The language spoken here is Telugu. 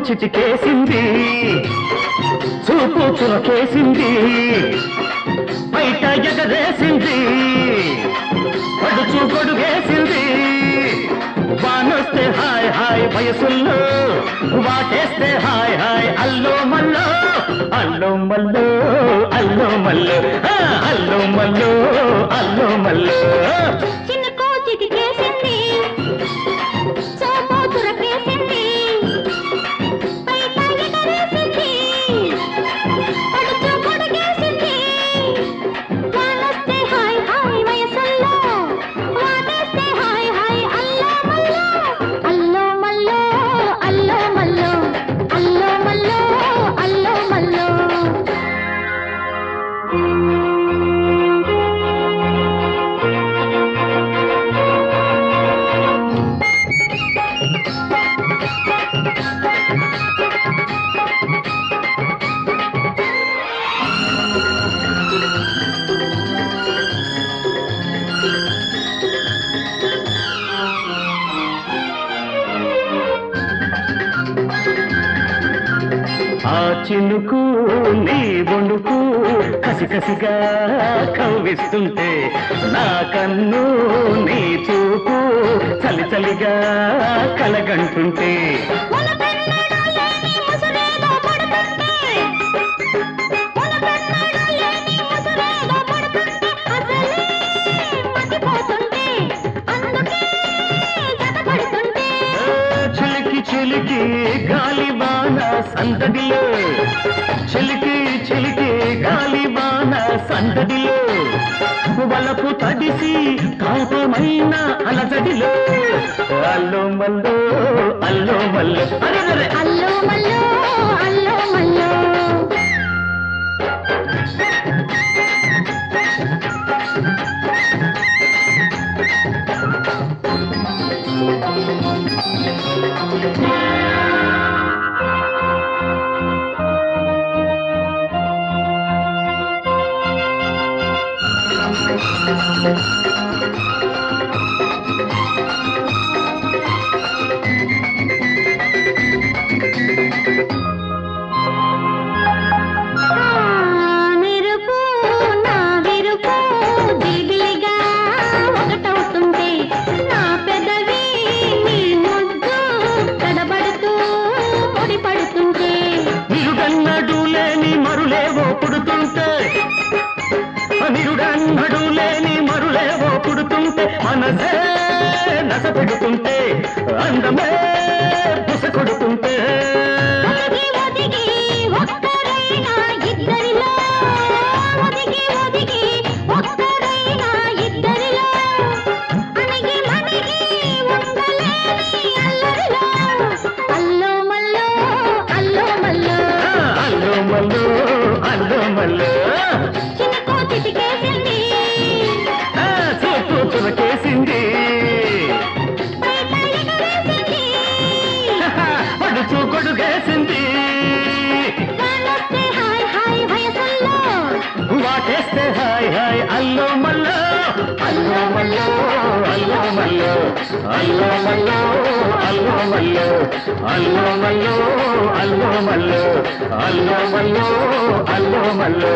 చిటికేసింది చూపు చురకేసింది బయట ఎగరేసింది పడుచు గొడుగేసింది వానొస్తే హాయ్ హాయ్ వయసుల్లో వాటేస్తే హాయ్ హాయ్ అల్లో మల్లో అల్లో మల్లో అల్లో మల్లో అల్లో మల్లో అల్లో మల్లో చిన్నకో చిటికేసింది సోమో చురకేసింది బయట ఎగరేసింది పడుచు గొడుగేసింది వానొస్తే హాయ్ హాయ్ వయసుల్లో వాటేస్తే హాయ్ హాయ్ అల్లో మల్లో అల్లో మల్లో అల్లో మల్లో అల్లో మల్లో ఆ చినుకు నీ బొండుకు కసికసిగా కవ్విస్తుంటే నా కన్ను నీ చూపు చలి చలిగా కలగంటుంటే చిలికి చిలికి గాలివాన సందడిలో చిలికి చిలికి గాలివాన సందడిలో వలపు తడిసి కాపమైన అలజడిలో అల్లో మల్లో అల్లో మల్లో అరే అల్లో మల్లో అల్లో మల్లో మెరుపు నా విరుపు దిగిలిగా ఒకటవుతుంటే నా పెదవి నీ ముద్దు తడబడుతూ ముడిపడుతుంటే నిరుడన్నడు లేని మరులేవో పుడుతుంటే నిరుడన్నడు లేని మరులేవో పుడుతుంటే మనసే నస పెడుతుంటే అందమే బుస కొడుతుంటే ఒదిగి ఒదిగి ఒక్కరైనా ఇద్దరిలో ఒదిగి ఒదిగి ఒక్కరైనా ఇద్దరిలో అణిగి మణిగి ఉండలేని అల్లరిలో అల్లో మల్లో అల్లో మల్లో అల్లో మల్లో అల్లో మల్లో చిన్నకో చిటికేసింది చూపు చురకేసింది బయట ఎగరేసింది పడుచు గొడుగేసింది వానొస్తే హాయ్ హాయ్ వయసుల్లో వాటేస్తే హాయ్ హాయ్ అల్లో మల్లో అల్లో మల్లో అల్లో మల్లో అల్లో మల్లో అల్లో మల్లో అల్లో మల్లో అల్లో మల్లో అల్లో మల్లో అల్లో మల్లో